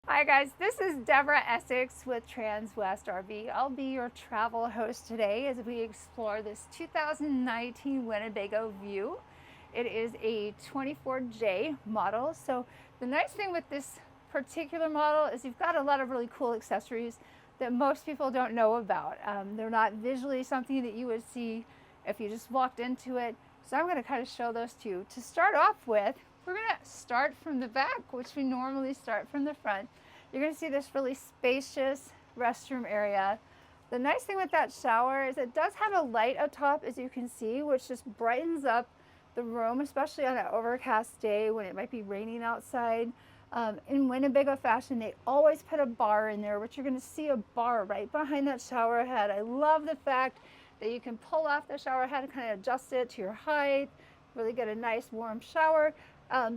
Hi guys, this is Deborah Essex with Transwest RV. I'll be your travel host today as we explore this 2019 Winnebago View. It is a 24J model. So the nice thing with this particular model is you've got a lot of really cool accessories that most people don't know about. They're not visually something that you would see if you just walked into it. So I'm going to kind of show those to you. To start off with, we're going to start from the back, which we normally start from the front. You're going to see this really spacious restroom area. The nice thing with that shower is it does have a light up top, as you can see, which just brightens up the room, especially on an overcast day when it might be raining outside. In Winnebago fashion, they always put a bar in there, which you're going to see a bar right behind that shower head. I love the fact that you can pull off the shower head and kind of adjust it to your height, really get a nice warm shower.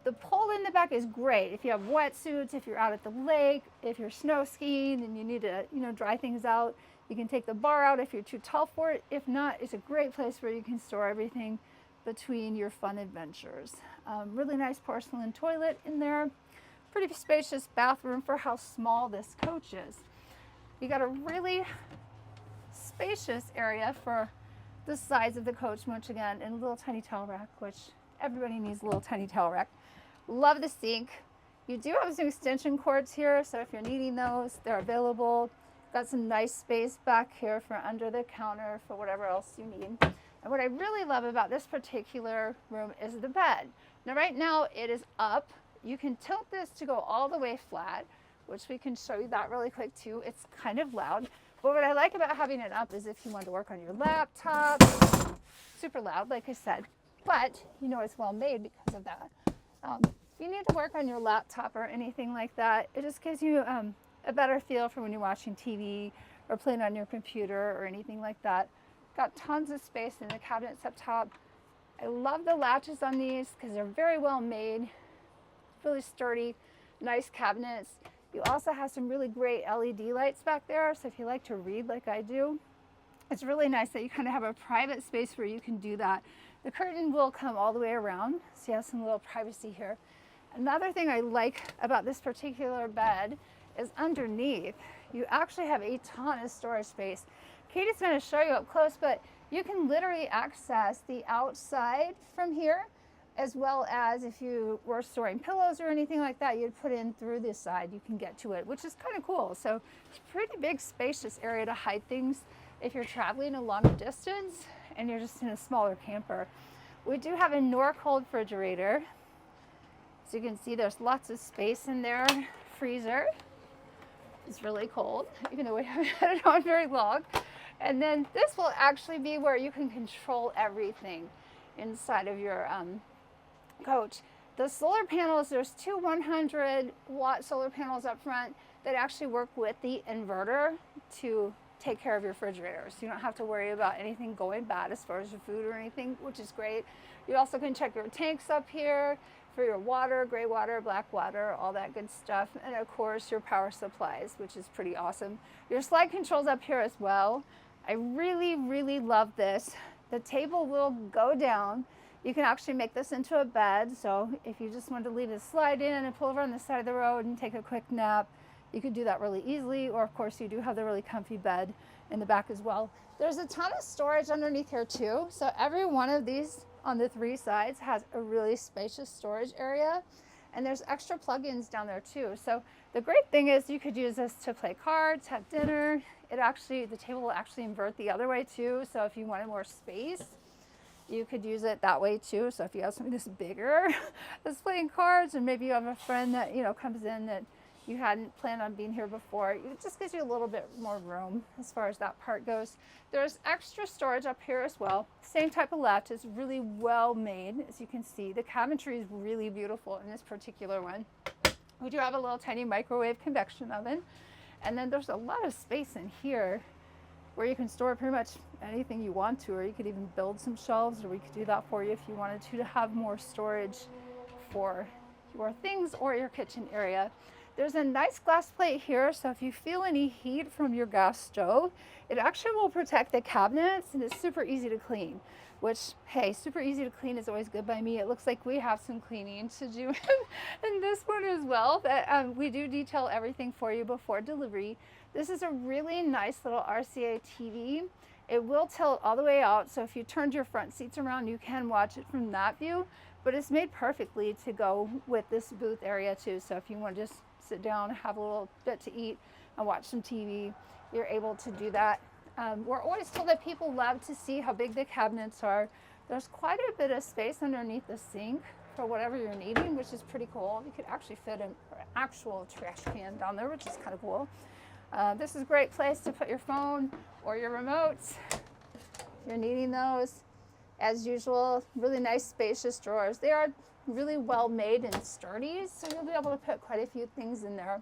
The pole in the back is great if you have wetsuits, if you're out at the lake, if you're snow skiing and you need to, dry things out. You can take the bar out if you're too tall for it. If not, it's a great place where you can store everything between your fun adventures. Really nice porcelain toilet in there. Pretty spacious bathroom for how small this coach is. You got a really spacious area for the size of the coach, once again, and a little tiny towel rack, which everybody needs a little tiny towel rack. Love the sink. You do have some extension cords here, so if you're needing those, they're available. Got some nice space back here for under the counter for whatever else you need. And what I really love about this particular room is the bed. Now right now it is up. You can tilt this to go all the way flat, which we can show you that really quick too. It's kind of loud. But what I like about having it up is if you want to work on your laptop, super loud, like I said, but it's well made because of that. If you need to work on your laptop or anything like that, it just gives you a better feel for when you're watching TV or playing on your computer or anything like that. Got tons of space in the cabinets up top. I love the latches on these because they're very well made, really sturdy, nice cabinets. You also have some really great LED lights back there, so if you like to read like I do, it's really nice that you kind of have a private space where you can do that. The curtain will come all the way around, so you have some little privacy here. Another thing I like about this particular bed is underneath, you actually have a ton of storage space. Katie's going to show you up close, but you can literally access the outside from here, as well as if you were storing pillows or anything like that, you'd put in through this side, you can get to it, which is kind of cool. So it's a pretty big, spacious area to hide things if you're traveling a longer distance and you're just in a smaller camper. We do have a Norcold refrigerator. So you can see there's lots of space in there. Freezer. It's really cold, even though we haven't had it on very long. And then this will actually be where you can control everything inside of your coach. The solar panels, there's two 100-watt solar panels up front that actually work with the inverter to take care of your refrigerator. So you don't have to worry about anything going bad as far as your food or anything, which is great. You also can check your tanks up here for your water, gray water, black water, all that good stuff. And of course your power supplies, which is pretty awesome. Your slide controls up here as well. I really, really love this. The table will go down. You can actually make this into a bed. So if you just want to leave it slide in and pull over on the side of the road and take a quick nap, you could do that really easily. Or of course you do have the really comfy bed in the back as well. There's a ton of storage underneath here too. So every one of these on the three sides has a really spacious storage area. And there's extra plugins down there too. So the great thing is you could use this to play cards, have dinner. The table will actually invert the other way too. So if you wanted more space, you could use it that way too. So if you have something that's bigger that's playing cards, and maybe you have a friend that comes in that you hadn't planned on being here before, it just gives you a little bit more room as far as that part goes. There's extra storage up here as well. Same type of latch, is really well made. As you can see, the cabinetry is really beautiful in this particular one. We do have a little tiny microwave convection oven, and then there's a lot of space in here where you can store pretty much anything you want to, or you could even build some shelves, or we could do that for you if you wanted to have more storage for your things or your kitchen area. There's a nice glass plate here, so if you feel any heat from your gas stove, it actually will protect the cabinets, and it's super easy to clean. which, hey, super easy to clean is always good by me. It looks like we have some cleaning to do in this one as well, but we do detail everything for you before delivery. This is a really nice little RCA TV. It will tilt all the way out, so if you turned your front seats around, you can watch it from that view, but it's made perfectly to go with this booth area too. So if you want to just sit down, have a little bit to eat, and watch some TV, you're able to do that. We're always told that people love to see how big the cabinets are. There's quite a bit of space underneath the sink for whatever you're needing, which is pretty cool. You could actually fit an actual trash can down there, which is kind of cool. This is a great place to put your phone or your remotes if you're needing those. As usual, really nice spacious drawers. They are really well made and sturdy, so you'll be able to put quite a few things in there.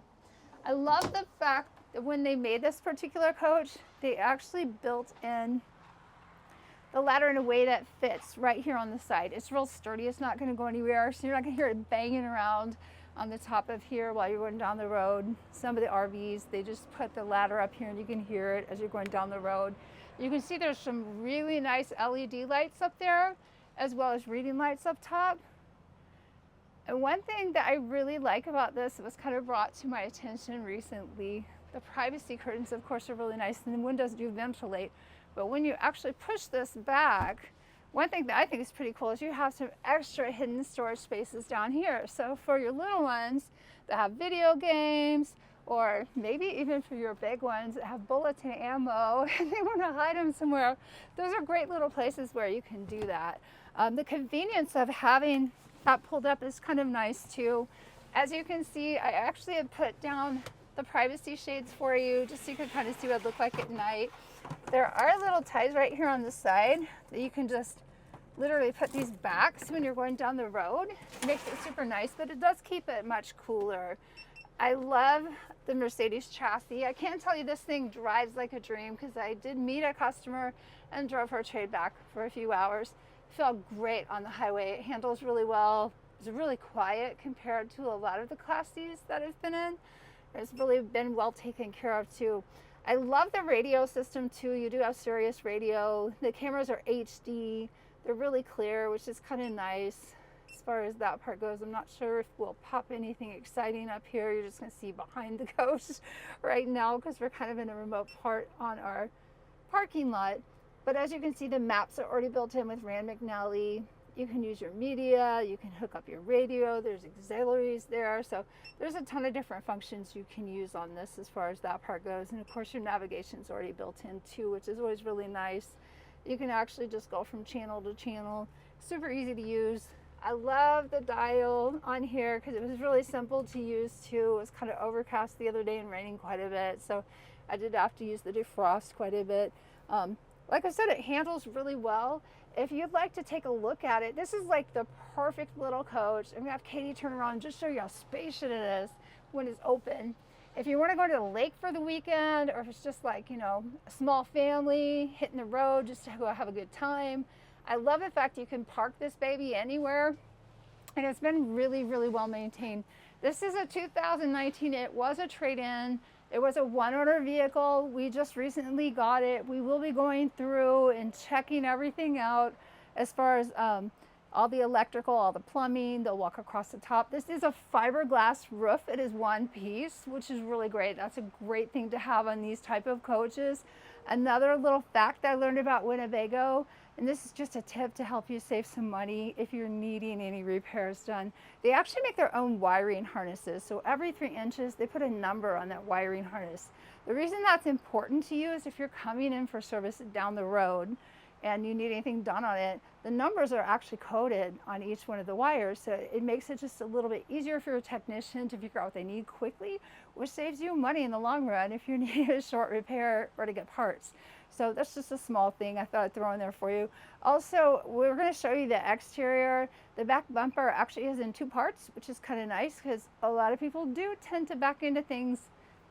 I love the fact that when they made this particular coach, they actually built in the ladder in a way that fits right here on the side. It's real sturdy, it's not going to go anywhere, so you're not going to hear it banging around on the top of here while you're going down the road. Some of the RVs, they just put the ladder up here and you can hear it as you're going down the road. You can see there's some really nice LED lights up there, as well as reading lights up top. And one thing that I really like about this, it was kind of brought to my attention recently, the privacy curtains, of course, are really nice, and the windows do ventilate. But when you actually push this back, one thing that I think is pretty cool is you have some extra hidden storage spaces down here. So for your little ones that have video games, or maybe even for your big ones that have bullets and ammo and they want to hide them somewhere, those are great little places where you can do that. The convenience of having that pulled up is kind of nice too. As you can see, I actually have put down the privacy shades for you just so you can kind of see what it look like at night. There are little ties right here on the side that you can just literally put these back, so when you're going down the road, it makes it super nice, but it does keep it much cooler. I love the Mercedes chassis. I can't tell you this thing drives like a dream, because I did meet a customer and drove her trade back for a few hours. It felt great on the highway. It handles really well. It's really quiet compared to a lot of the Class C's that I've been in. It's really been well taken care of too. I love the radio system too. You do have Sirius radio. The cameras are HD. They're really clear, which is kind of nice. As far as that part goes, I'm not sure if we'll pop anything exciting up here. You're just going to see behind the coach right now because we're kind of in a remote part on our parking lot. But as you can see, the maps are already built in with Rand McNally. You can use your media, you can hook up your radio, there's auxiliaries there. So there's a ton of different functions you can use on this as far as that part goes. And of course your navigation's already built in too, which is always really nice. You can actually just go from channel to channel. Super easy to use. I love the dial on here because it was really simple to use too. It was kind of overcast the other day and raining quite a bit, so I did have to use the defrost quite a bit. Like I said, it handles really well. If you'd like to take a look at it, this is like the perfect little coach. I'm gonna have Katie turn around and just show you how spacious it is when it's open. If you want to go to the lake for the weekend, or if it's just like, you know, a small family hitting the road just to go have a good time, I love the fact you can park this baby anywhere, and it's been really, really well maintained. This is a 2019, it was a trade-in. It was a one-owner vehicle. We just recently got it. We will be going through and checking everything out as far as all the electrical, all the plumbing. They'll walk across the top. This is a fiberglass roof. It is one piece, which is really great. That's a great thing to have on these type of coaches. Another little fact I learned about Winnebago, and this is just a tip to help you save some money if you're needing any repairs done. They actually make their own wiring harnesses. So every 3 inches, they put a number on that wiring harness. The reason that's important to you is if you're coming in for service down the road and you need anything done on it, the numbers are actually coded on each one of the wires. So it makes it just a little bit easier for your technician to figure out what they need quickly, which saves you money in the long run if you need a short repair or to get parts. So that's just a small thing I thought I'd throw in there for you. Also, we're going to show you the exterior. The back bumper actually is in 2 parts, which is kind of nice because a lot of people do tend to back into things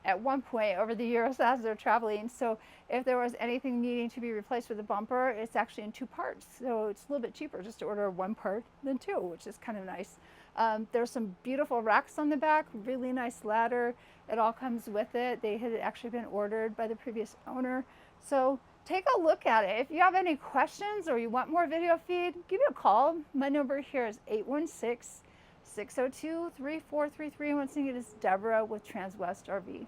at one point over the years as they're traveling. So if there was anything needing to be replaced with the bumper, it's actually in 2 parts. So it's a little bit cheaper just to order 1 part than 2, which is kind of nice. There's some beautiful racks on the back, really nice ladder. It all comes with it. They had actually been ordered by the previous owner. So take a look at it. If you have any questions or you want more video feed, give me a call. My number here is 816-602-3433. Once again, it is Deborah with Transwest RV.